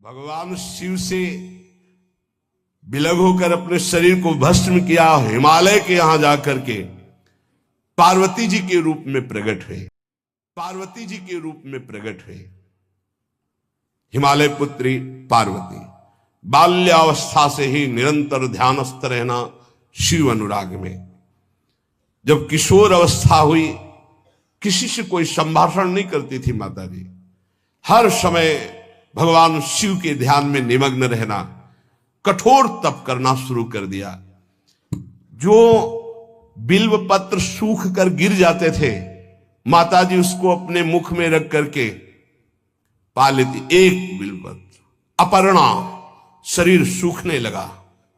भगवान शिव से विलग होकर अपने शरीर को भस्म किया, हिमालय के यहां जाकर के पार्वती जी के रूप में प्रकट हुए। पार्वती जी के रूप में प्रकट हुए हिमालय पुत्री पार्वती। बाल्यावस्था से ही निरंतर ध्यानस्थ रहना शिव अनुराग में। जब किशोर अवस्था हुई, किसी से कोई संभाषण नहीं करती थी माता जी, हर समय भगवान शिव के ध्यान में निमग्न रहना, कठोर तप करना शुरू कर दिया। जो बिल्व पत्र सूख कर गिर जाते थे, माता जी उसको अपने मुख में रख करके पा लेती। एक बिल्व पत्र, अपर्णा, शरीर सूखने लगा।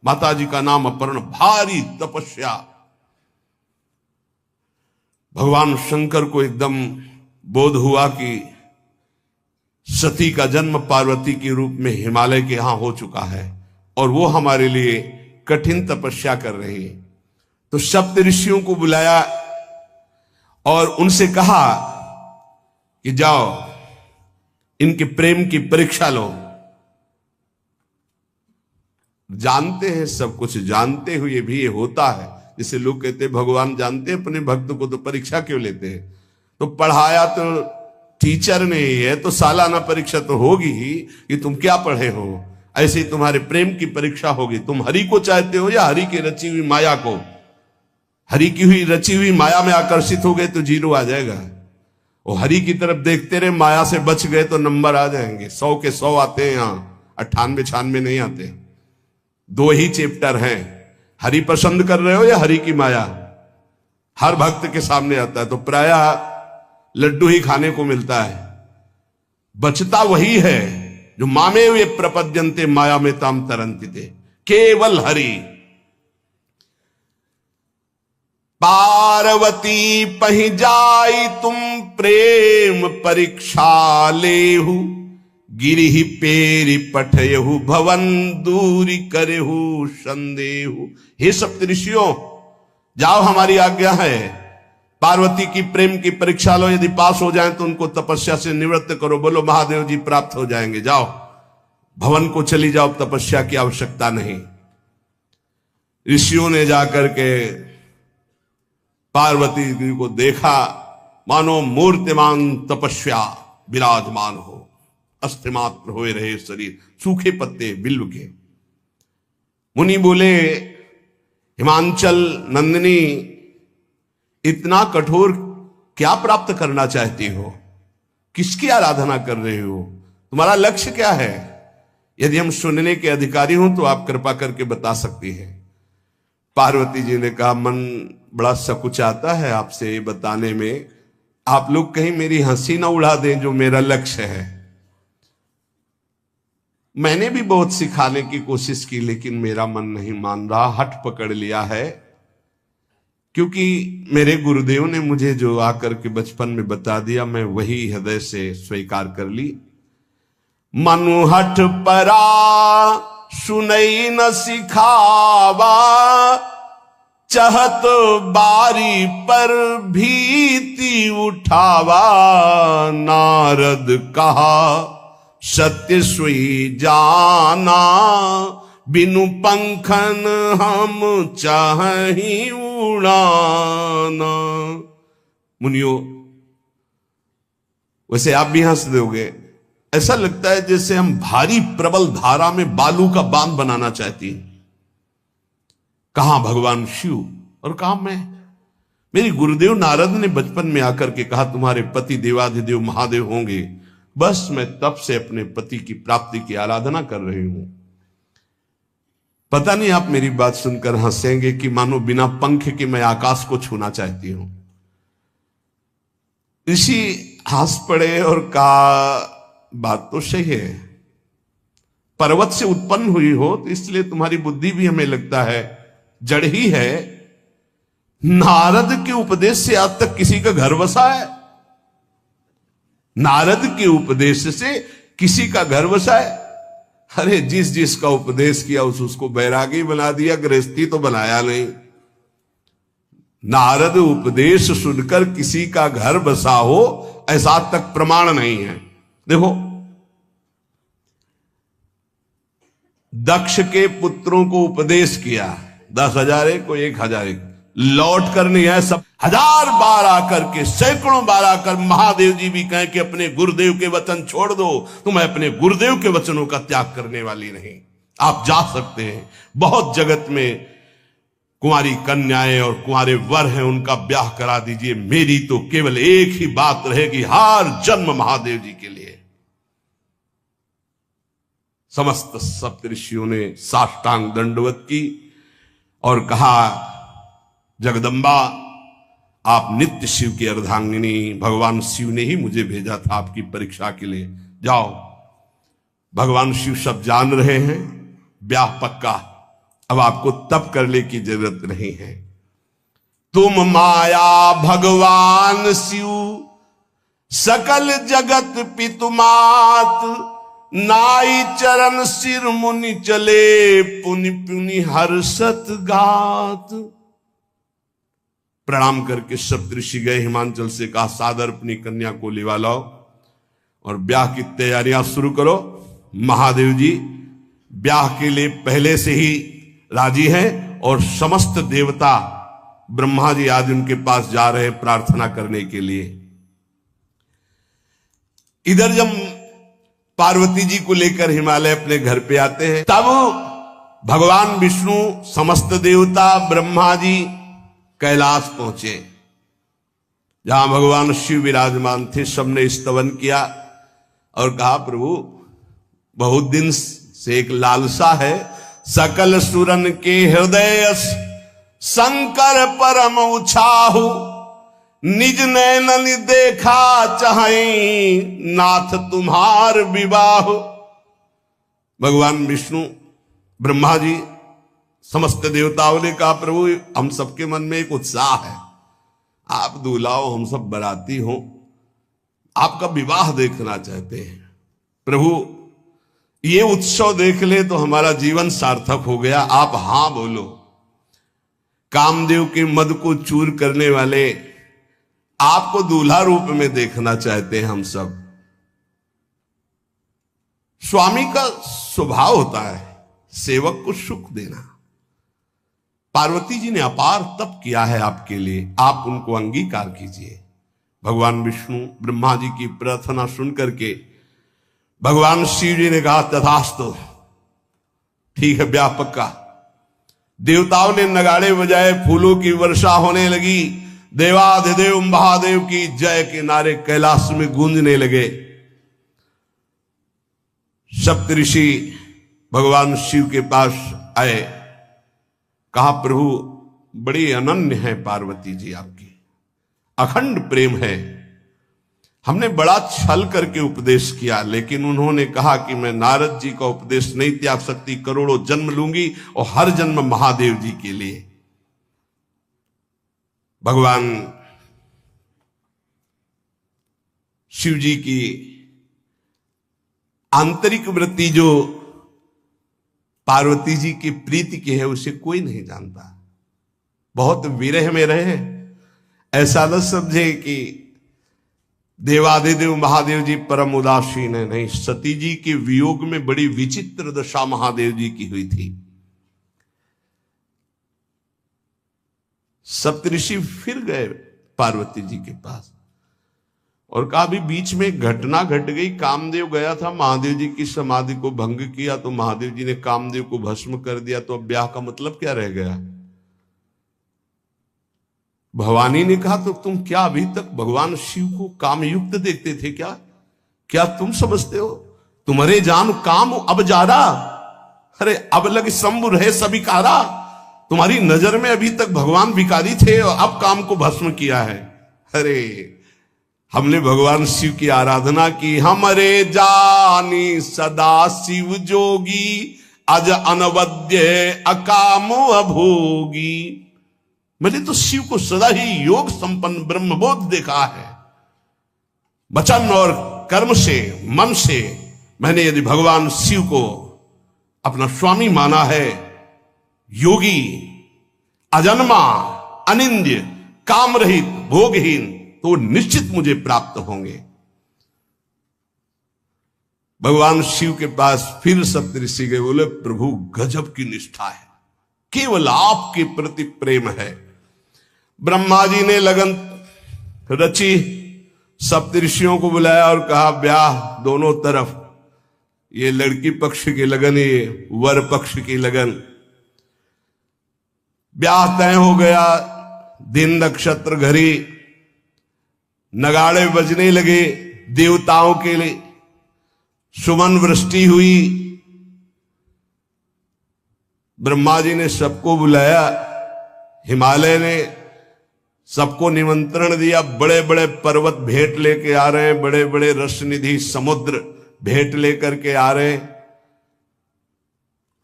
माता जी का नाम अपर्णा। भारी तपस्या। भगवान शंकर को एकदम बोध हुआ कि सती का जन्म पार्वती के रूप में हिमालय के यहां हो चुका है और वो हमारे लिए कठिन तपस्या कर रही है। तो सप्त ऋषियों को बुलाया और उनसे कहा कि जाओ इनके प्रेम की परीक्षा लो। जानते हैं, सब कुछ जानते हुए भी ये होता है। जैसे लोग कहते हैं भगवान जानते हैं अपने भक्त को, तो परीक्षा क्यों लेते हैं? तो पढ़ाया तो टीचर ने है, तो सालाना परीक्षा तो होगी ही कि तुम क्या पढ़े हो। ऐसे ही तुम्हारे प्रेम की परीक्षा होगी। तुम हरि को चाहते हो या हरि की रची हुई माया को? हरि की हुई रची हुई माया में आकर्षित हो गए तो जीरो आ जाएगा। वो हरि की तरफ देखते रहे, माया से बच गए तो नंबर आ जाएंगे। 100 के 100 आते हैं यहां, 98 96 नहीं आते। 2 ही चैप्टर हैं, हरि पसंद कर रहे हो या हरि की माया? हर भक्त के सामने आता है। तो प्रायः लड्डू ही खाने को मिलता है। बचता वही है जो मामे वे प्रपद्यन्ते माया में ताम तरंति थे, केवल हरि। पार्वती पहि जाई तुम प्रेम परीक्षा लेहु, गिरिहि पेरि पठयहु भवन दूरी करेहु संदेहु। हे सप्तऋषियों, जाओ, हमारी आज्ञा है। पार्वती की प्रेम की परीक्षा लो, यदि पास हो जाएं तो उनको तपस्या से निवृत्त करो। बोलो महादेव जी प्राप्त हो जाएंगे। जाओ भवन को चली जाओ, तपस्या की आवश्यकता नहीं। ऋषियों ने जाकर के पार्वती जी को देखा, मानो मूर्तिमान तपस्या विराजमान हो, अस्थिमात्र हुए रहे शरीर, सूखे पत्ते बिल्व के। मुनि बोले, हिमांचल नंदिनी, इतना कठोर क्या प्राप्त करना चाहती हो? किसकी आराधना कर रहे हो? तुम्हारा लक्ष्य क्या है? यदि हम सुनने के अधिकारी हों तो आप कृपा करके बता सकती हैं। पार्वती जी ने कहा, मन बड़ा सकुचाता है आपसे ये बताने में। आप लोग कहीं मेरी हंसी ना उड़ा दें जो मेरा लक्ष्य है। मैंने भी बहुत सिखाने की कोशिश की, लेकिन मेरा मन नहीं मान रहा, हठ पकड़ लिया है। क्योंकि मेरे गुरुदेव ने मुझे जो आकर के बचपन में बता दिया, मैं वही हृदय से स्वीकार कर ली। मनु हठ परा सुनई न सिखावा, चहत बारी पर भीति उठावा। नारद कहा सत्य सोई जाना, बिनु पंखन हम चाहि उड़ाना। मुनियो, वैसे आप भी हंस दोगे। ऐसा लगता है जैसे हम भारी प्रबल धारा में बालू का बांध बनाना चाहती हैं। कहां भगवान शिव और कहां मैं? मेरी गुरुदेव नारद ने बचपन में आकर के कहा, तुम्हारे पति देवाधिदेव महादेव होंगे। बस मैं तब से अपने पति की प्राप्ति की आराधना कर रही हूं। पता नहीं आप मेरी बात सुनकर हंसेंगे कि मानो बिना पंख के मैं आकाश को छूना चाहती हूं। ऋषि हंस पड़े और कहा, बात तो सही है। पर्वत से उत्पन्न हुई हो तो इसलिए तुम्हारी बुद्धि भी हमें लगता है जड़ ही है। नारद के उपदेश से आज तक किसी का घर बसा है? नारद के उपदेश से किसी का घर बसा है? अरे जिस जिसका उपदेश किया उसको बैरागी बना दिया, गृहस्थी तो बनाया नहीं। नारद उपदेश सुनकर किसी का घर बसा हो, ऐसा तक प्रमाण नहीं है। देखो, दक्ष के पुत्रों को उपदेश किया, 10,000 एक को 1,000 एक, लौट कर नहीं है, सब 1000 बार आकर के, सैकड़ों बार आकर महादेव जी भी कहें कि अपने गुरुदेव के वचन छोड़ दो, तो मैं अपने गुरुदेव के वचनों का त्याग करने वाली नहीं। आप जा सकते हैं, बहुत जगत में कुंवारी कन्याएं और कुंवारे वर हैं, उनका ब्याह करा दीजिए। मेरी तो केवल एक ही बात रहेगी, हर जन्म महादेव जी के लिए। समस्त सप्तऋषियों ने साष्टांग दंडवत की और कहा, जगदम्बा आप नित्य शिव की अर्धांगिनी, भगवान शिव ने ही मुझे भेजा था आपकी परीक्षा के लिए, जाओ। भगवान शिव सब जान रहे हैं, ब्याह पक्का, अब आपको तप करने की जरूरत नहीं है। तुम माया भगवान शिव, सकल जगत पितुमात, नाई चरण सिर मुनि चले, पुनि पुनि हर्षत गात। प्रणाम करके सप्तऋषि गए, हिमांचल से कहा, सादर अपनी कन्या को लिवा लाओ और ब्याह की तैयारियां शुरू करो। महादेव जी ब्याह के लिए पहले से ही राजी हैं और समस्त देवता ब्रह्मा जी आदि उनके पास जा रहे हैं प्रार्थना करने के लिए। इधर जब पार्वती जी को लेकर हिमालय अपने घर पे आते हैं, तब भगवान विष्णु, समस्त देवता, ब्रह्मा जी कैलाश पहुंचे, जहां भगवान शिव विराजमान थे। सबने स्तवन किया और कहा, प्रभु बहुत दिन से एक लालसा है, सकल सुरन के हृदय शंकर परम उछाहु, निज नैनन देखा चाहे, नाथ तुम्हार विवाह। भगवान विष्णु, ब्रह्मा जी, समस्त देवताओं ने कहा, प्रभु हम सबके मन में एक उत्साह है, आप दूल्हा हो, हम सब बराती हो, आपका विवाह देखना चाहते हैं। प्रभु ये उत्सव देख ले तो हमारा जीवन सार्थक हो गया, आप हां बोलो। कामदेव के मद को चूर करने वाले आपको दूल्हा रूप में देखना चाहते हैं हम सब। स्वामी का स्वभाव होता है सेवक को सुख देना। पार्वती जी ने अपार तप किया है आपके लिए, आप उनको अंगीकार कीजिए। भगवान विष्णु, ब्रह्मा जी की प्रार्थना सुन करके भगवान शिव जी ने कहा, तथास्तु, ठीक है, ब्याह पक्का। देवताओं ने नगाड़े बजाए, फूलों की वर्षा होने लगी, देवाधिदेव महादेव की जय के नारे कैलाश में गूंजने लगे। सप्तऋषि भगवान शिव के पास आए, कहा, प्रभु बड़ी अनन्य है पार्वती जी आपकी, अखंड प्रेम है, हमने बड़ा छल करके उपदेश किया, लेकिन उन्होंने कहा कि मैं नारद जी का उपदेश नहीं त्याग सकती, करोड़ों जन्म लूंगी और हर जन्म महादेव जी के लिए। भगवान शिव जी की आंतरिक वृत्ति जो पार्वती जी की प्रीति की है, उसे कोई नहीं जानता। बहुत विरह में रहे, ऐसा न समझे कि देवादिदेव महादेव जी परम उदासीन है, नहीं, सती जी के वियोग में बड़ी विचित्र दशा महादेव जी की हुई थी। सप्तऋषि फिर गए पार्वती जी के पास और कहा, अभी बीच में घटना घट गई, कामदेव गया था, महादेव जी की समाधि को भंग किया, तो महादेव जी ने कामदेव को भस्म कर दिया, तो अब ब्याह का मतलब क्या रह गया। भवानी ने कहा, तो तुम क्या अभी तक भगवान शिव को कामयुक्त देखते थे क्या? क्या तुम समझते हो तुम्हारे जान काम अब जा रहा? अरे अब लग शंभु रहे सभिकारा। तुम्हारी नजर में अभी तक भगवान भिखारी थे और अब काम को भस्म किया है। अरे हमने भगवान शिव की आराधना की, हमरे जानी सदा शिव जोगी, अज अनवद्य अकामो अभोगी। मैंने तो शिव को सदा ही योग संपन्न ब्रह्मबोध देखा है। वचन और कर्म से, मन से मैंने यदि भगवान शिव को अपना स्वामी माना है, योगी, अजन्मा, अनिंद्य, काम रहित, भोगहीन, तो निश्चित मुझे प्राप्त होंगे। भगवान शिव के पास फिर सप्तऋषि गए, बोले प्रभु गजब की निष्ठा है, केवल आपके प्रति प्रेम है। ब्रह्मा जी ने लगन रची, सप्तऋषियों को बुलाया और कहा ब्याह दोनों तरफ, ये लड़की पक्ष की लगन, ये वर पक्ष की लगन। ब्याह तय हो गया, दिन नक्षत्र घड़ी, नगाड़े बजने लगे देवताओं के लिए, सुमन वृष्टि हुई। ब्रह्मा जी ने सबको बुलाया, हिमालय ने सबको निमंत्रण दिया, बड़े बड़े पर्वत भेंट लेके आ रहे हैं, बड़े बड़े रसनिधि समुद्र भेंट लेकर के आ रहे हैं।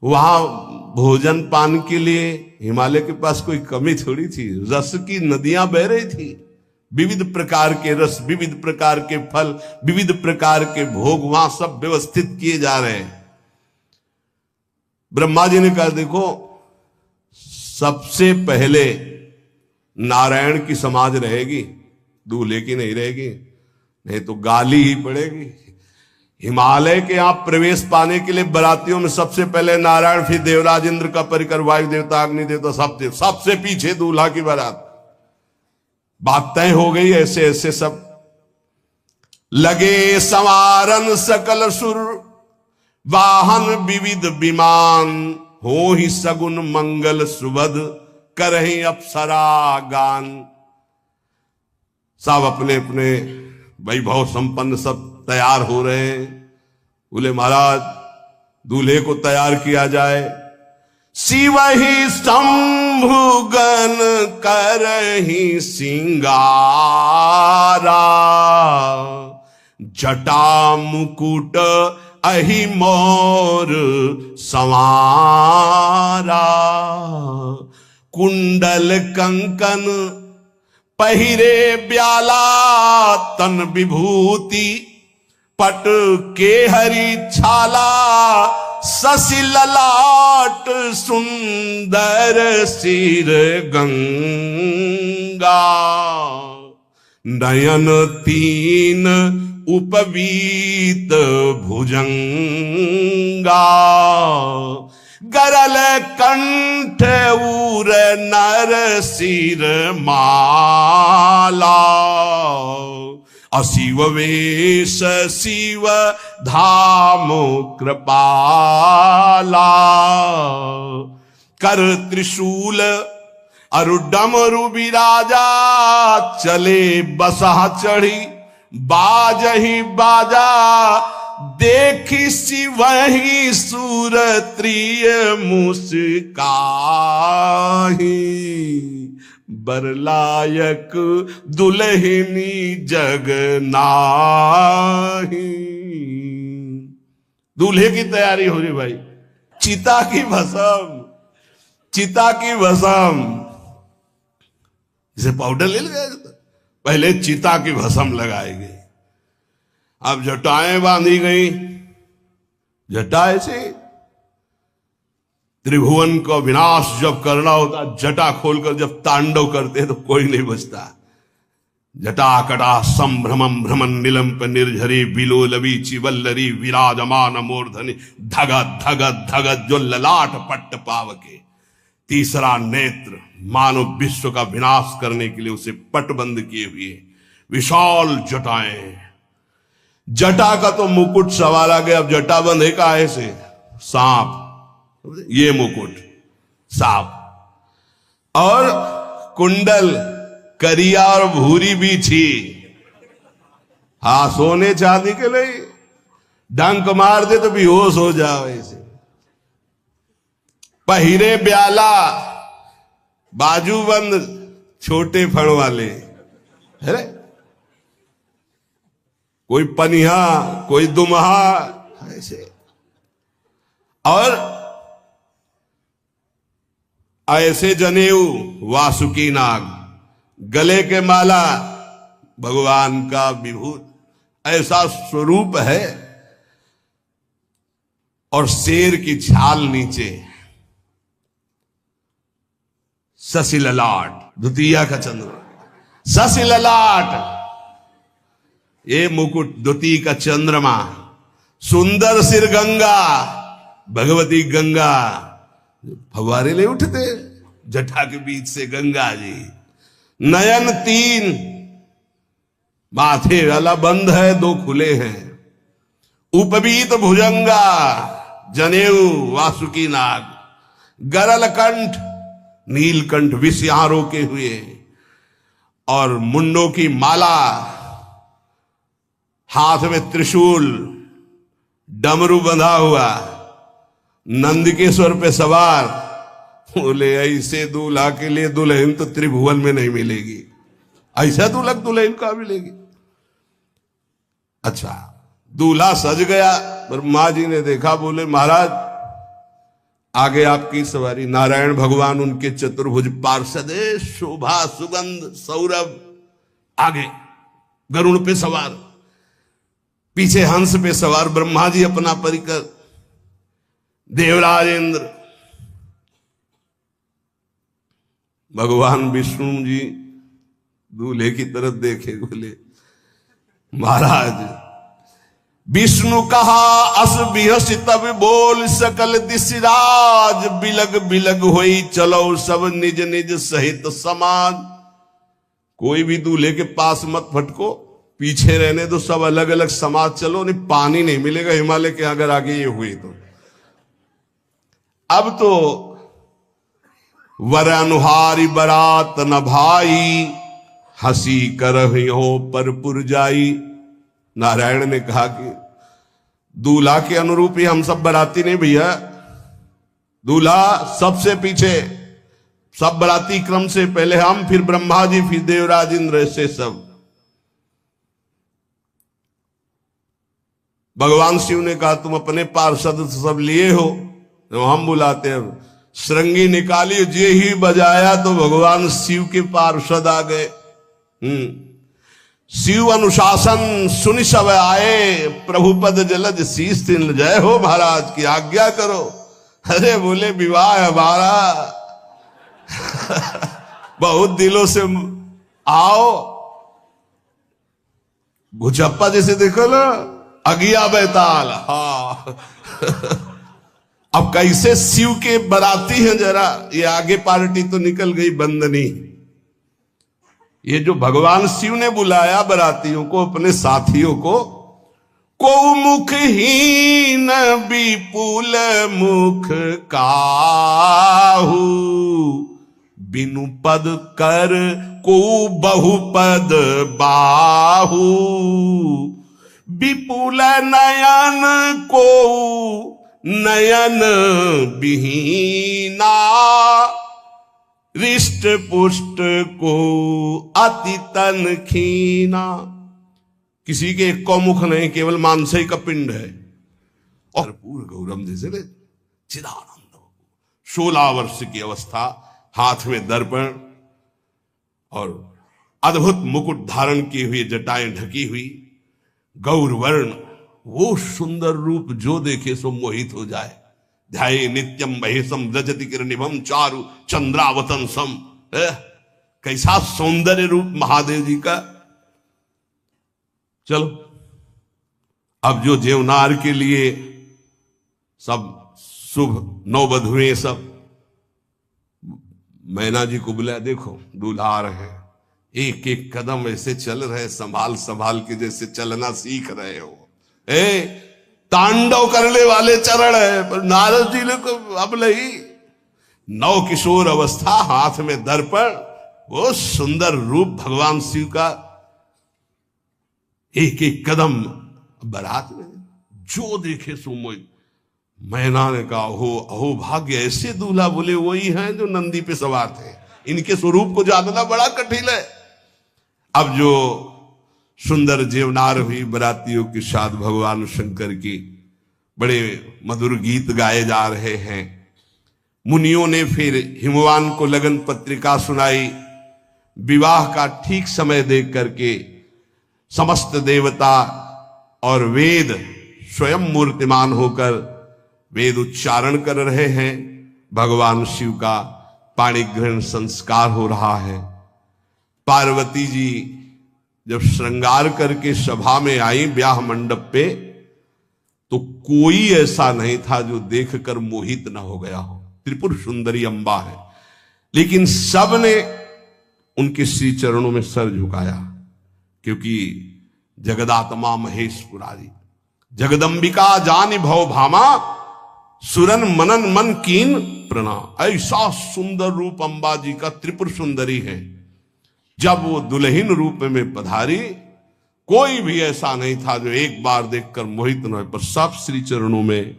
वहां भोजन पान के लिए हिमालय के पास कोई कमी थोड़ी थी, रस की नदियां बह रही थी, विविध प्रकार के रस, विविध प्रकार के फल, विविध प्रकार के भोग वहां सब व्यवस्थित किए जा रहे हैं। ब्रह्मा जी ने कहा देखो, सबसे पहले नारायण की समाज रहेगी, दूल्हे की नहीं रहेगी, नहीं तो गाली ही पड़ेगी। हिमालय के यहां प्रवेश पाने के लिए बरातियों में सबसे पहले नारायण, फिर देवराज इंद्र का परिकर, वायु देवता, अग्नि देवता, सबसे पीछे दूल्हा की बारात। बात तय हो गई, ऐसे ऐसे सब लगे संवारन सकल सुर, वाहन विविध विमान, हो ही सगुन मंगल सुबद, करहि अप्सरा गान। सब अपने अपने वैभव संपन्न सब तैयार हो रहे हैं। बोले महाराज दूल्हे को तैयार किया जाए। शिव ही शंभुगन करहि सिंगारा, जटा मुकुट अहि मोर संवारा, कुंडल कंकन पहिरे ब्याला, तन विभूति पट के हरि छाला, शशि ललाट सुंदर सिर गंगा, नयन तीन उपवीत भुजंगा, गरल कंठ उर नर सिर माला, अशिव वेश शिव धाम कृपाला, कर त्रिशूल अरुडमरु विराजा, चले बसहा चढ़ी बाजही बाजा, देखी शिवहि सूरत्रिय मुस्काही, बरलायक दुल्हनी जग नाही। दूल्हे की तैयारी हो रही भाई, चिता की भस्म, चिता की भस्म, जैसे पाउडर ले गए, पहले चिता की भस्म लगाई गई, अब जटाएं बांधी गई। जटा ऐसे त्रिभुवन का विनाश जब करना होता, जटा खोलकर जब तांडव करते तो कोई नहीं बचता। जटा कटा संभ्रमम भ्रमण निलंप निर्झरी, बिलोलवी चिवल्लरी विराजमान मूर्धनि, धगत धगत धगत जो ललाट पट्ट पावके। तीसरा नेत्र मानव विश्व का विनाश करने के लिए उसे पटबंद किए हुए विशाल जटाएं। जटा का तो मुकुट सवार आ गया, अब जटा बंध है का ऐसे सांप, ये मुकुट सांप, और कुंडल करिया और भूरी भी थी। हाँ, सोने चांदी के लिए डंक मार दे तो बेहोश हो जाओ ऐसे। पहिरे ब्याला, बाजूबंद छोटे फण वाले, है कोई पनिहा कोई दुमहा ऐसे, और ऐसे जनेऊ वासुकी नाग, गले के माला भगवान का विभूत, ऐसा स्वरूप है। और शेर की छाल नीचे, शशि ललाट, द्वितीया का चंद्रमा, शशि ललाट, ये मुकुट द्वितीय का चंद्रमा, सुंदर सिर गंगा, भगवती गंगा फवारे ले उठते जटा के बीच से गंगा जी। नयन 3, माथे वाला बंद है, 2 खुले हैं। उपवीत भुजंगा, जनेऊ वासुकी नाग, गरल कंठ, नीलकंठ विष यहां रोके हुए, और मुंडों की माला, हाथ में त्रिशूल, डमरू बंधा हुआ, नंदकेश्वर पे सवार। बोले ऐसे दूल्हा के लिए दुल्हन तो त्रिभुवन में नहीं मिलेगी, ऐसा दुल्हन दुल्हन का मिलेगी। अच्छा, दूल्हा सज गया, ब्रह्मा जी ने देखा, बोले महाराज आगे आपकी सवारी। नारायण भगवान उनके चतुर्भुज पार्षद, शोभा सुगंध सौरभ, आगे गरुण पे सवार, पीछे हंस पे सवार ब्रह्मा जी अपना परिकर, देवराज इंद्र, भगवान विष्णु जी दूल्हे की तरफ देखे, बोले महाराज विष्णु कहा अस बिहस तब बोल सकल दिशराज, बिलग बिलग होई चलो सब निज निज सहित समाज। कोई भी दूल्हे के पास मत फटको, पीछे रहने दो, सब अलग अलग समाज चलो, नहीं पानी नहीं मिलेगा हिमालय के अगर आगे ये हुई तो। अब तो वर अनुहारी बरात न भाई, हंसी करहियो पर पुर जाई। नारायण ने कहा कि दूल्हा के अनुरूप ही हम सब बराती नहीं भैया, दूल्हा सबसे पीछे, सब बराती क्रम से पहले हम, फिर ब्रह्मा जी, फिर देवराज इंद्र, ऐसे सब। भगवान शिव ने कहा तुम अपने पार्षद सब लिए हो, तो हम बुलाते हैं। श्रृंगी निकाली, जे ही बजाया तो भगवान शिव के पार्षद आ गए। शिव अनुशासन सुनि सब आए, प्रभुपद जलद शीस तिल, जय हो महाराज की आज्ञा करो। अरे बोले विवाह हमारा बहुत दिलों से आओ। भुजप्पा जैसे देखो ना, अगिया बैताल, हाँ अब कैसे शिव के बराती हैं, जरा ये आगे पार्टी तो निकल गई बंदनी। ये जो भगवान शिव ने बुलाया बरातियों को, अपने साथियों को मुखहीन विपुल मुख काहू, बिनु पद कर को बहुपद बाहू, विपुल नयन को नयन विहीना, रिष्ट पुष्ट को अति तन खीना। किसी के एक को मुख नहीं, केवल मांसई का पिंड है, और पूर्ण गौरम जैसे चिदानंद। 16 वर्ष की अवस्था, हाथ में दर्पण और अद्भुत मुकुट धारण किए हुए, जटाएं ढकी हुई, गौरवर्ण, वो सुंदर रूप जो देखे सो मोहित हो जाए। ध्याये नित्यम महेशम रजति किरणिभम चारु चंद्रावतंसम। कैसा सौंदर्य रूप महादेव जी का। चलो अब जो जेवनार के लिए सब शुभ नौवधुएं सब मैना जी को बुलाया, देखो दूल्हा आ रहे हैं, एक एक कदम ऐसे चल रहे, संभाल संभाल के जैसे चलना सीख रहे हो। तांडव करने वाले चरण है, पर नारद जी ने अब नहीं। नौ किशोर अवस्था, हाथ में दर्पण, वो सुंदर रूप भगवान शिव का, एक एक कदम बारात में जो देखे सो मोहित। मैना ने कहा हो अहो भाग्य, ऐसे दूल्हा बोले वही हैं जो नंदी पे सवार थे, इनके स्वरूप को जानना बड़ा कठिन है। अब जो सुंदर जेवनार हुई बरातियों के साथ भगवान शंकर की बड़े मधुर गीत गाए जा रहे हैं। मुनियों ने फिर हिमवान को लगन पत्रिका सुनाई। विवाह का ठीक समय देख करके समस्त देवता और वेद स्वयं मूर्तिमान होकर वेद उच्चारण कर रहे हैं। भगवान शिव का पाणिग्रहण संस्कार हो रहा है। पार्वती जी जब श्रृंगार करके सभा में आई ब्याह मंडप पे, तो कोई ऐसा नहीं था जो देखकर मोहित ना हो गया हो। त्रिपुर सुंदरी अम्बा है, लेकिन सब ने उनके श्री चरणों में सर झुकाया, क्योंकि जगदात्मा महेश पुरारी, जगदम्बिका जानि भव भामा, सुरन मनन मन कीन प्रणाम। ऐसा सुंदर रूप अंबा जी का त्रिपुर सुंदरी है। जब वो दुल्हन रूप में पधारी, कोई भी ऐसा नहीं था जो एक बार देखकर मोहित न हो, पर सब श्री चरणों में,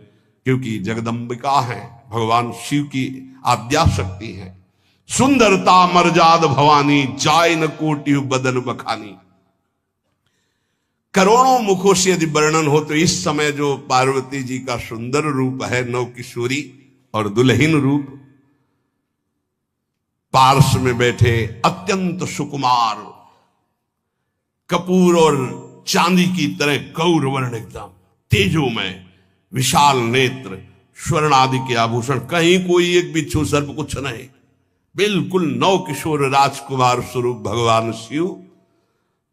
क्योंकि जगदम्बिका है, भगवान शिव की आद्या शक्ति है। सुंदरता मर्जाद भवानी, जाय न कोटि बदन बखानी। करोड़ों मुखों से यदि वर्णन हो तो इस समय जो पार्वती जी का सुंदर रूप है, नव किशोरी और दुल्हन रूप, पार्श्व में बैठे अत्यंत सुकुमार, कपूर और चांदी की तरह गौर वर्ण, एकदम तेजोमय, विशाल नेत्र, स्वर्ण आदि के आभूषण, कहीं कोई एक बिच्छू सर्प कुछ नहीं, बिल्कुल नव किशोर राजकुमार स्वरूप भगवान शिव।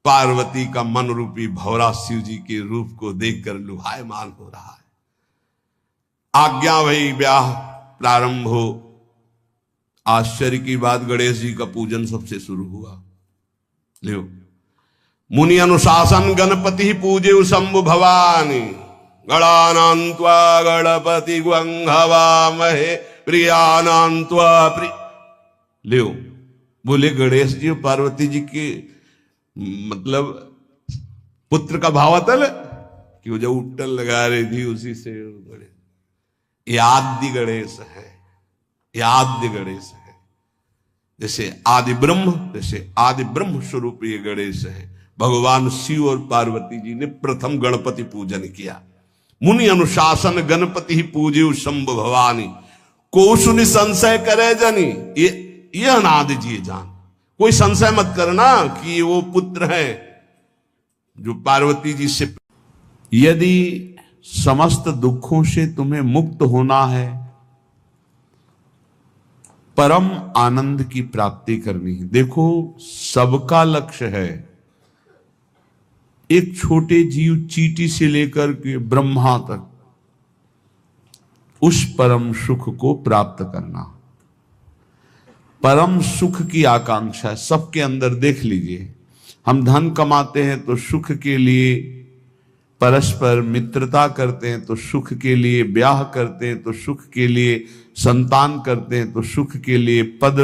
पार्वती का मन रूपी भौरा शिव जी के रूप को देखकर लुभायमान हो रहा है। आज्ञा भई ब्याह प्रारंभ हो। आश्चर्य की बात, गणेश जी का पूजन सबसे शुरू हुआ। लियो, मुनि अनुशासन गणपति पूजे शंभु भवानी, गणानान्त्वा गणपति ग्वंघवामहे प्रियानान्त्वा प्रिय। लियो, बोले गणेश जी और पार्वती जी के मतलब पुत्र का भाव आता है कि वो जब उट्टल लगा रही थी उसी से ये आदि गणेश है, ये आद्य गणेश है। जैसे आदि ब्रह्म, जैसे आदि ब्रह्म स्वरूप ये गणेश है। भगवान शिव और पार्वती जी ने प्रथम गणपति पूजन किया। मुनि अनुशासन गणपति ही पूजे शंभु भवानी, को सुनि संशय करे जनी। ये अनादि जी जान, कोई संशय मत करना कि वो पुत्र है जो पार्वती जी से। यदि समस्त दुखों से तुम्हें मुक्त होना है, परम आनंद की प्राप्ति करनी है, देखो सबका लक्ष्य है एक छोटे जीव चींटी से लेकर के ब्रह्मा तक उस परम सुख को प्राप्त करना। परम सुख की आकांक्षा है सबके अंदर। देख लीजिए, हम धन कमाते हैं तो सुख के लिए, परस्पर मित्रता करते हैं तो सुख के लिए, ब्याह करते हैं तो सुख के लिए, संतान करते हैं तो सुख के लिए, पद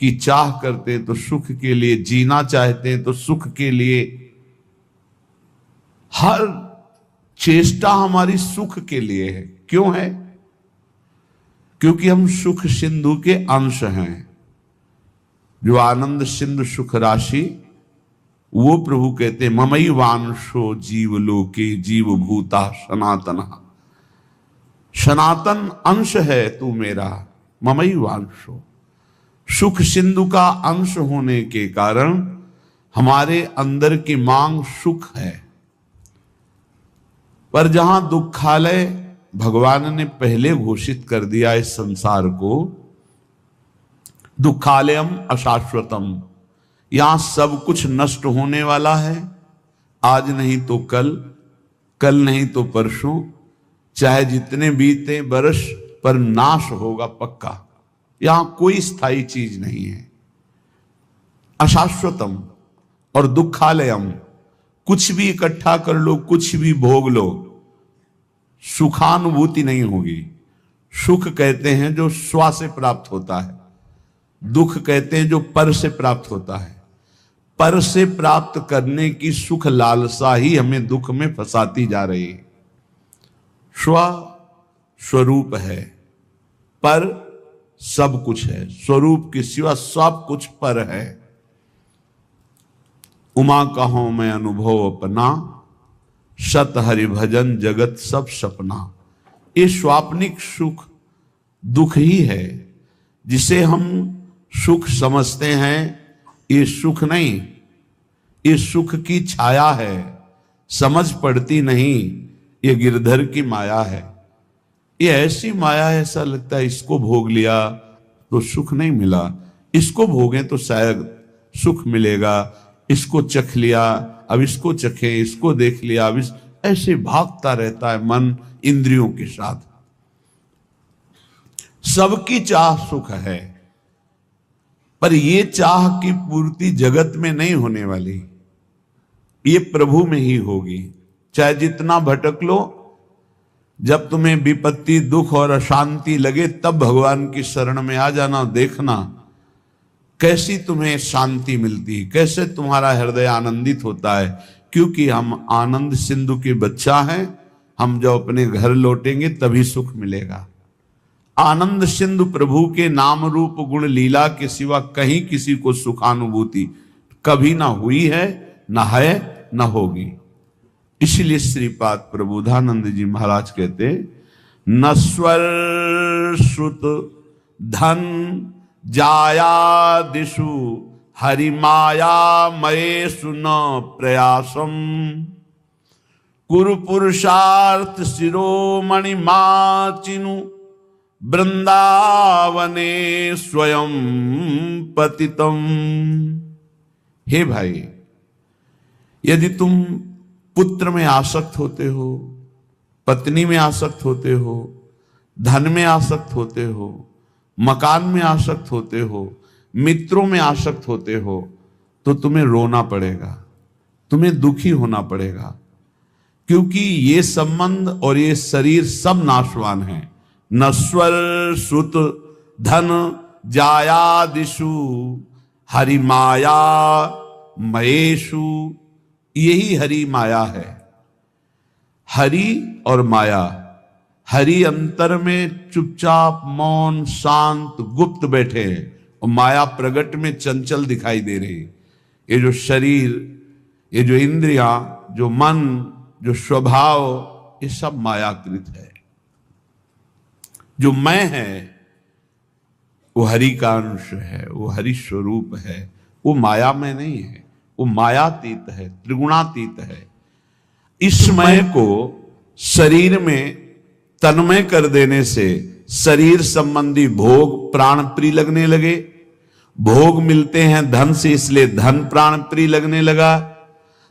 की चाह करते हैं तो सुख के लिए, जीना चाहते हैं तो सुख के लिए। हर चेष्टा हमारी सुख के लिए है। क्यों है? क्योंकि हम सुख सिंधु के अंश हैं। जो आनंद सिंधु सुख राशि, वो प्रभु कहते ममई वांशो जीव लोके जीव भूता सनातन। सनातन अंश है तू मेरा, ममई वांशो। सुख सिंधु का अंश होने के कारण हमारे अंदर की मांग सुख है। पर जहां दुखालय भगवान ने पहले घोषित कर दिया इस संसार को, दुखालयम अशाश्वतम, यहां सब कुछ नष्ट होने वाला है। आज नहीं तो कल, कल नहीं तो परसों, चाहे जितने बीते बरस, पर नाश होगा पक्का। यहां कोई स्थायी चीज नहीं है। अशाश्वतम और दुखालयम, कुछ भी इकट्ठा कर लो, कुछ भी भोग लो, सुखानुभूति नहीं होगी। सुख कहते हैं जो स्व से प्राप्त होता है, दुख कहते हैं जो पर से प्राप्त होता है। पर से प्राप्त करने की सुख लालसा ही हमें दुख में फंसाती जा रही है। स्व स्वरूप है, पर सब कुछ है। स्वरूप के सिवा सब कुछ पर है। उमा कहो मैं अनुभव अपना, सत हरि भजन जगत सब सपना। ये स्वाप्निक सुख दुख ही है, जिसे हम सुख समझते हैं। ये सुख नहीं, ये सुख की छाया है, समझ पड़ती नहीं। ये गिरधर की माया है। ये ऐसी माया है, ऐसा लगता है इसको भोग लिया तो सुख नहीं मिला, इसको भोगें तो शायद सुख मिलेगा, इसको चख लिया अब इसको चखे, इसको देख लिया अब ऐसे भागता रहता है मन इंद्रियों के साथ। सबकी चाह सुख है, पर ये चाह की पूर्ति जगत में नहीं होने वाली, ये प्रभु में ही होगी। चाहे जितना भटक लो, जब तुम्हें विपत्ति, दुख और अशांति लगे तब भगवान की शरण में आ जाना, देखना कैसी तुम्हें शांति मिलती है, कैसे तुम्हारा हृदय आनंदित होता है। क्योंकि हम आनंद सिंधु के बच्चा हैं, हम जब अपने घर लौटेंगे तभी सुख मिलेगा। आनंद सिंधु प्रभु के नाम रूप गुण लीला के सिवा कहीं किसी को सुखानुभूति कभी ना हुई है, ना है, ना होगी। इसलिए श्रीपाद प्रबोधानंद जी महाराज कहते, नस्वर श्रुत धन जाया दिशु हरि माया मयेषु न प्रयासम कुरु पुरुषार्थ शिरोमणि माचिनु वृंदावने स्वयं पतितम। हे भाई, यदि तुम पुत्र में आसक्त होते हो, पत्नी में आसक्त होते हो, धन में आसक्त होते हो, मकान में आसक्त होते हो, मित्रों में आसक्त होते हो, तो तुम्हें रोना पड़ेगा, तुम्हें दुखी होना पड़ेगा। क्योंकि ये संबंध और ये शरीर सब नाशवान है। नश्वर सुत धन जायादिषु हरि माया मयेषु, यही हरि माया है। हरि और माया, हरि अंतर में चुपचाप मौन शांत गुप्त बैठे हैं, और माया प्रगट में चंचल दिखाई दे रही। ये जो शरीर, ये जो इंद्रियां, जो मन, जो स्वभाव, ये सब मायाकृत है। जो मैं है वो हरि का अंश है, वो हरि स्वरूप है, वो माया में नहीं है, वो मायातीत है, त्रिगुणातीत है। इस मय को शरीर में तन्मय कर देने से शरीर संबंधी भोग प्राण प्रिय लगने लगे। भोग मिलते हैं धन से, इसलिए धन प्राण प्रिय लगने लगा।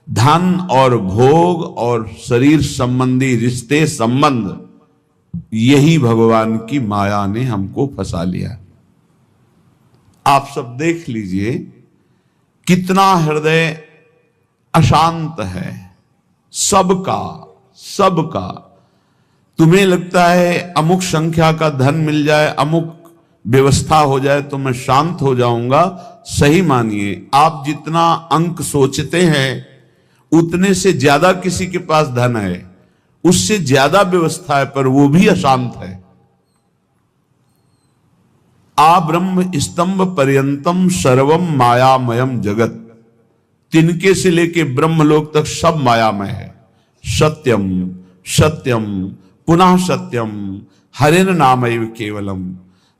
धन और भोग और शरीर संबंधी रिश्ते संबंध, यही भगवान की माया ने हमको फंसा लिया। आप सब देख लीजिए कितना हृदय अशांत है सबका। तुम्हें लगता है अमुक संख्या का धन मिल जाए, अमुक व्यवस्था हो जाए तो मैं शांत हो जाऊंगा। सही मानिए, आप जितना अंक सोचते हैं उतने से ज्यादा किसी के पास धन है, उससे ज्यादा व्यवस्था है, पर वो भी अशांत है। आ ब्रह्म स्तंभ पर्यंतम सर्वम मायामयम जगत, तिनके से लेके ब्रह्मलोक तक सब मायामय है। सत्यम सत्यम पुनः सत्यम हरिन नामैव केवलम।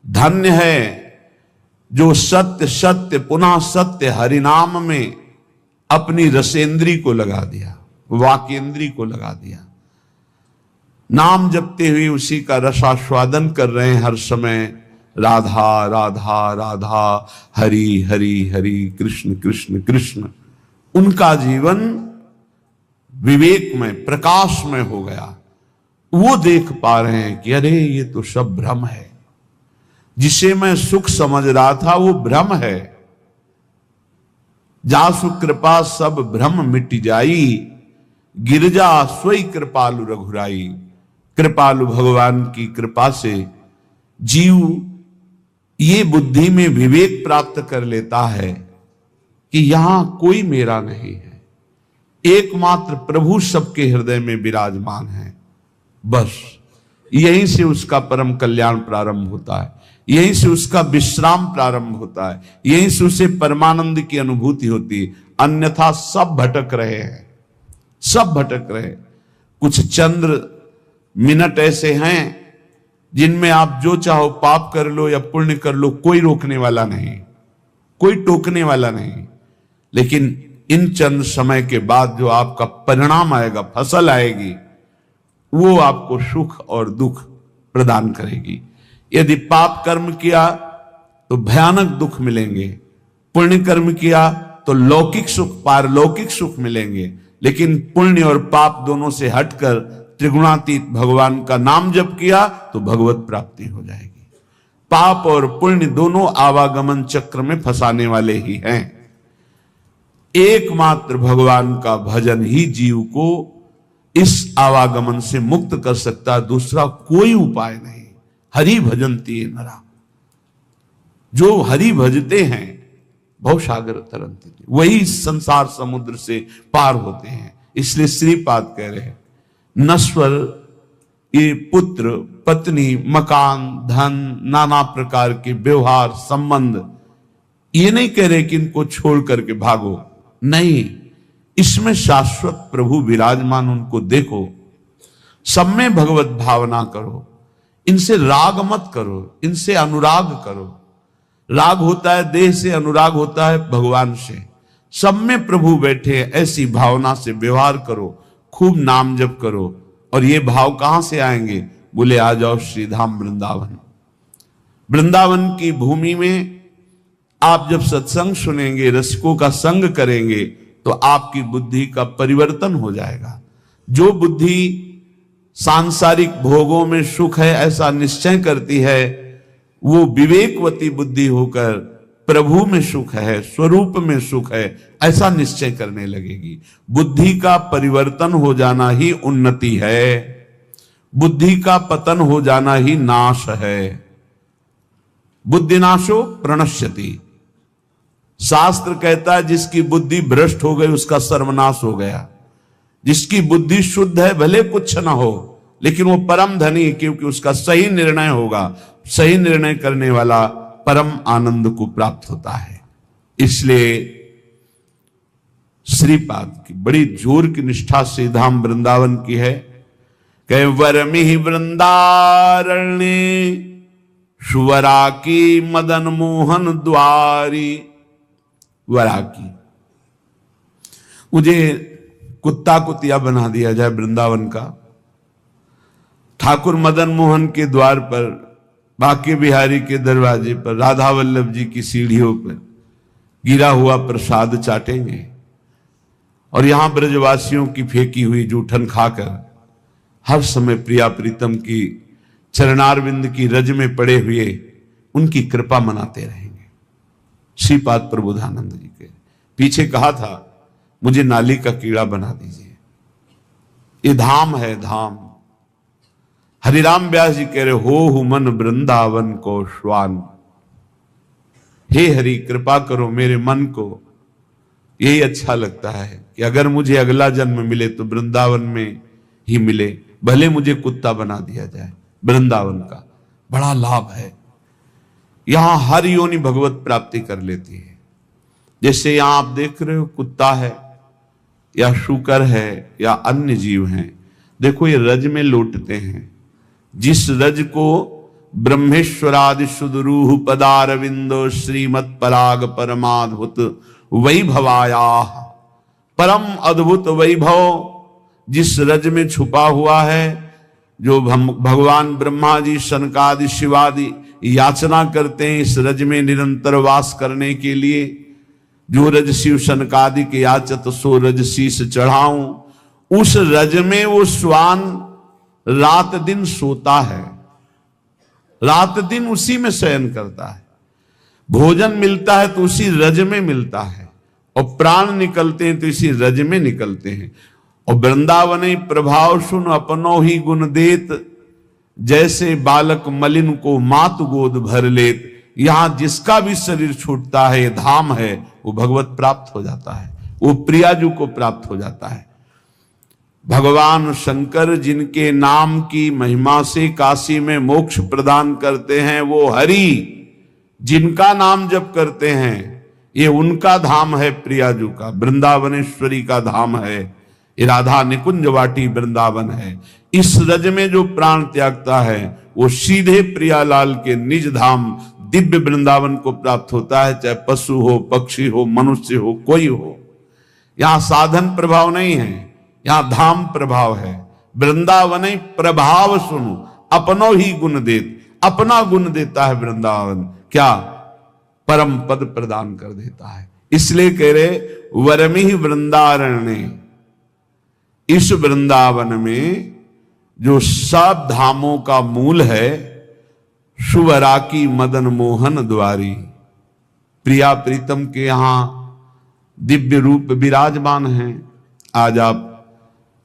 धन्य है जो सत्य सत्य पुनः सत्य हरिनाम में अपनी रसेंद्री को लगा दिया, वाकेंद्री को लगा दिया। नाम जपते हुए उसी का रसास्वादन कर रहे हैं हर समय। राधा राधा राधा, हरि हरि हरि, कृष्ण कृष्ण कृष्ण। उनका जीवन विवेक में प्रकाश में हो गया। वो देख पा रहे हैं कि अरे ये तो सब भ्रम है, जिसे मैं सुख समझ रहा था वो भ्रम है। जासु कृपा सब भ्रम मिट जाई, गिरजा सोई कृपालु रघुराई। कृपालु भगवान की कृपा से जीव ये बुद्धि में विवेक प्राप्त कर लेता है कि यहां कोई मेरा नहीं है, एकमात्र प्रभु सबके हृदय में विराजमान है। बस यहीं से उसका परम कल्याण प्रारंभ होता है, यहीं से उसका विश्राम प्रारंभ होता है, यहीं से उसे परमानंद की अनुभूति होती है। अन्यथा सब भटक रहे हैं, सब भटक रहे। कुछ चंद्र मिनट ऐसे हैं जिनमें आप जो चाहो पाप कर लो या पुण्य कर लो, कोई रोकने वाला नहीं, कोई टोकने वाला नहीं। लेकिन इन चंद समय के बाद जो आपका परिणाम आएगा, फसल आएगी, वो आपको सुख और दुख प्रदान करेगी। यदि पाप कर्म किया तो भयानक दुख मिलेंगे, पुण्य कर्म किया तो लौकिक सुख पारलौकिक सुख मिलेंगे। लेकिन पुण्य और पाप दोनों से हटकर त्रिगुणातीत भगवान का नाम जप किया तो भगवत प्राप्ति हो जाएगी। पाप और पुण्य दोनों आवागमन चक्र में फंसाने वाले ही हैं। एकमात्र भगवान का भजन ही जीव को इस आवागमन से मुक्त कर सकता, दूसरा कोई उपाय नहीं। हरि भजन्ति नरा, जो हरि भजते हैं भवसागर तरंति, वही संसार समुद्र से पार होते हैं। इसलिए श्रीपाद कह रहे हैं नश्वर ये पुत्र पत्नी मकान धन नाना प्रकार के व्यवहार संबंध, ये नहीं कह रहे कि इनको छोड़ करके भागो, नहीं, इसमें शाश्वत प्रभु विराजमान, उनको देखो, सब में भगवत भावना करो, इनसे राग मत करो, इनसे अनुराग करो। राग होता है देह से, अनुराग होता है भगवान से। सब में प्रभु बैठे, ऐसी भावना से व्यवहार करो, खूब नाम जप करो। और ये भाव कहां से आएंगे? बोले आ जाओ श्रीधाम वृंदावन। वृंदावन की भूमि में आप जब सत्संग सुनेंगे, रसिकों का संग करेंगे, तो आपकी बुद्धि का परिवर्तन हो जाएगा। जो बुद्धि सांसारिक भोगों में सुख है ऐसा निश्चय करती है, वो विवेकवती बुद्धि होकर प्रभु में सुख है, स्वरूप में सुख है, ऐसा निश्चय करने लगेगी। बुद्धि का परिवर्तन हो जाना ही उन्नति है, बुद्धि का पतन हो जाना ही नाश है। बुद्धिनाशो प्रणश्यति, शास्त्र कहता है जिसकी बुद्धि भ्रष्ट हो गई उसका सर्वनाश हो गया। जिसकी बुद्धि शुद्ध है भले कुछ ना हो, लेकिन वो परम धनी, क्योंकि उसका सही निर्णय होगा। सही निर्णय करने वाला परम आनंद को प्राप्त होता है। इसलिए श्रीपाद की बड़ी जोर की निष्ठा से धाम वृंदावन की है। कहे वरमिहि वृंदारण्य सुवरा की मदन मोहन द्वारी। वरा की, मुझे कुत्ता कुतिया बना दिया जाए वृंदावन का। ठाकुर मदन मोहन के द्वार पर, बांके बिहारी के दरवाजे पर, राधा वल्लभ जी की सीढ़ियों पर गिरा हुआ प्रसाद चाटेंगे और यहां ब्रजवासियों की फेंकी हुई जूठन खाकर हर समय प्रिया प्रीतम की चरणारविंद की रज में पड़े हुए उनकी कृपा मनाते रहेंगे। श्रीपाद प्रबोधानंद जी के पीछे कहा था मुझे नाली का कीड़ा बना दीजिए। ये धाम है, धाम। हरिराम व्यास जी कह रहे हो मन वृंदावन को श्वान। हे हरि कृपा करो मेरे मन को, यही अच्छा लगता है कि अगर मुझे अगला जन्म मिले तो वृंदावन में ही मिले, भले मुझे कुत्ता बना दिया जाए। वृंदावन का बड़ा लाभ है, यहां हर योनि भगवत प्राप्ति कर लेती है। जैसे यहां आप देख रहे हो कुत्ता है या शूकर है या अन्य जीव हैं, देखो ये रज में लौटते हैं। जिस रज को ब्रह्मेश्वरादि सुदरूह पदारविंदो श्रीमत पराग परमाद्भुत वैभवाया, परम अद्भुत वैभव जिस रज में छुपा हुआ है, जो भगवान ब्रह्मा जी सनकादि शिवादि याचना करते हैं इस रज में निरंतर वास करने के लिए। जो रज शिव सनकादि के याचत सो रज शीस चढ़ाऊं, उस रज में वो श्वान रात दिन सोता है, रात दिन उसी में शयन करता है। भोजन मिलता है तो उसी रज में मिलता है, और प्राण निकलते हैं तो इसी रज में निकलते हैं। और वृंदावनी प्रभाव सुन अपनो ही गुण देत, जैसे बालक मलिन को मात गोद भर लेत। यहां जिसका भी शरीर छूटता है, ये धाम है, वो भगवत प्राप्त हो जाता है, वो प्रियाजू को प्राप्त हो जाता है। भगवान शंकर जिनके नाम की महिमा से काशी में मोक्ष प्रदान करते हैं, वो हरि जिनका नाम जप करते हैं, ये उनका धाम है, प्रियाजू का, वृंदावनेश्वरी का धाम है। ये राधा निकुंज वाटी वृंदावन है। इस रज में जो प्राण त्यागता है वो सीधे प्रियालाल के निज धाम दिव्य वृंदावन को प्राप्त होता है, चाहे पशु हो, पक्षी हो, मनुष्य हो, कोई हो। यहां साधन प्रभाव नहीं है, यहां धाम प्रभाव है। वृंदावन प्रभाव सुनो अपनो ही गुण देत, अपना गुण देता है वृंदावन, क्या परम पद प्रदान कर देता है। इसलिए कह रहे वरमिहि वृंदारण्य, इस वृंदावन में जो सब धामों का मूल है, शुभरा की मदन मोहन द्वारी। प्रिया प्रीतम के यहां दिव्य रूप विराजमान हैं। आज आप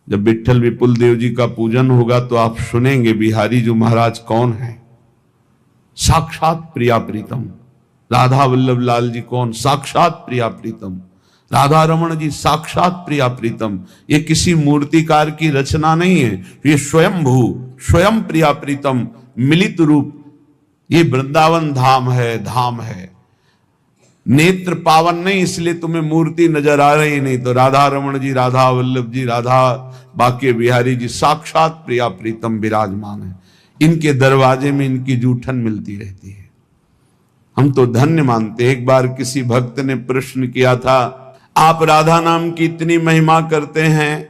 जब विट्ठल विपुल देव जी का पूजन होगा तो आप सुनेंगे बिहारी जी महाराज कौन है। साक्षात प्रिया प्रीतम। राधा वल्लभ लाल जी कौन? साक्षात प्रिया प्रीतम। राधा रमण जी साक्षात प्रिया प्रीतम। ये किसी मूर्तिकार की रचना नहीं है, ये स्वयंभू स्वयं प्रिया प्रीतम मिलित रूप। ये वृंदावन धाम है, धाम है। नेत्र पावन नहीं इसलिए तुम्हें मूर्ति नजर आ रही नहीं, तो राधा रमण जी, राधा वल्लभ जी, राधा बाके बिहारी जी साक्षात प्रिया प्रीतम विराजमान है। इनके दरवाजे में इनकी जूठन मिलती रहती है। हम तो धन्य मानते। एक बार किसी भक्त ने प्रश्न किया था, आप राधा नाम की इतनी महिमा करते हैं,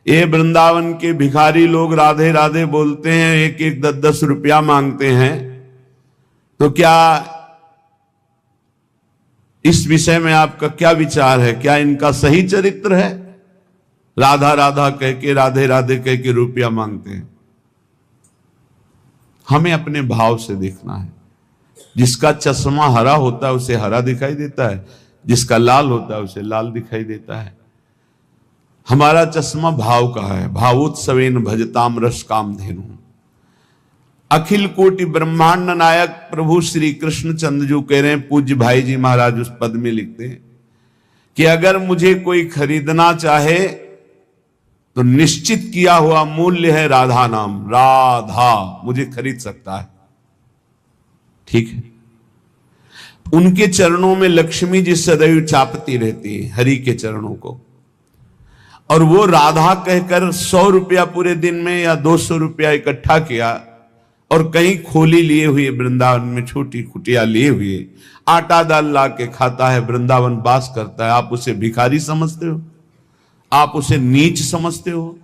ये वृंदावन के भिखारी लोग राधे राधे बोलते हैं, एक एक 10-10 रुपया मांगते हैं, तो क्या इस विषय में आपका क्या विचार है? क्या इनका सही चरित्र है? राधा राधा कह के, राधे राधे कह के रुपया मांगते हैं। हमें अपने भाव से देखना है। जिसका चश्मा हरा होता है उसे हरा दिखाई देता है, जिसका लाल होता है उसे लाल दिखाई देता है। हमारा चश्मा भाव का है। भावोत्सवेन भजताम रस कामधेनु। अखिल कोटि ब्रह्मांड नायक प्रभु श्री कृष्ण चंद्र जो कह रहे हैं, पूज्य भाई जी महाराज उस पद में लिखते हैं कि अगर मुझे कोई खरीदना चाहे तो निश्चित किया हुआ मूल्य है राधा नाम। राधा मुझे खरीद सकता है, ठीक है। उनके चरणों में लक्ष्मी जी सदैव चापती रहती है, हरि के चरणों को। और वो राधा कहकर 100 रुपया पूरे दिन में या 200 रुपया इकट्ठा किया और कहीं खोली लिए हुए, वृंदावन में छोटी कुटिया लिए हुए आटा दाल ला के खाता है, वृंदावन वास करता है। आप उसे भिखारी समझते हो? आप उसे नीच समझते हो?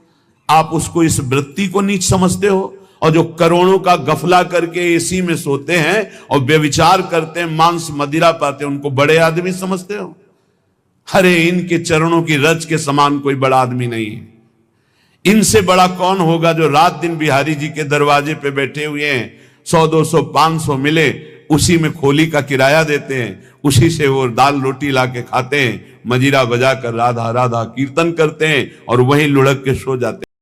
आप उसको, इस वृत्ति को नीच समझते हो? और जो करोड़ों का गफला करके एसी में सोते हैं और व्यभिचार करते हैं, मांस मदिरा पाते हैं, उनको बड़े आदमी समझते हो? अरे इनके चरणों की रज के समान कोई बड़ा आदमी नहीं है। इनसे बड़ा कौन होगा जो रात दिन बिहारी जी के दरवाजे पे बैठे हुए हैं, 100 200 500 मिले उसी में खोली का किराया देते हैं, उसी से वो दाल रोटी ला के खाते हैं, मजीरा बजा कर राधा राधा कीर्तन करते हैं और वहीं लुढ़क के सो जाते हैं।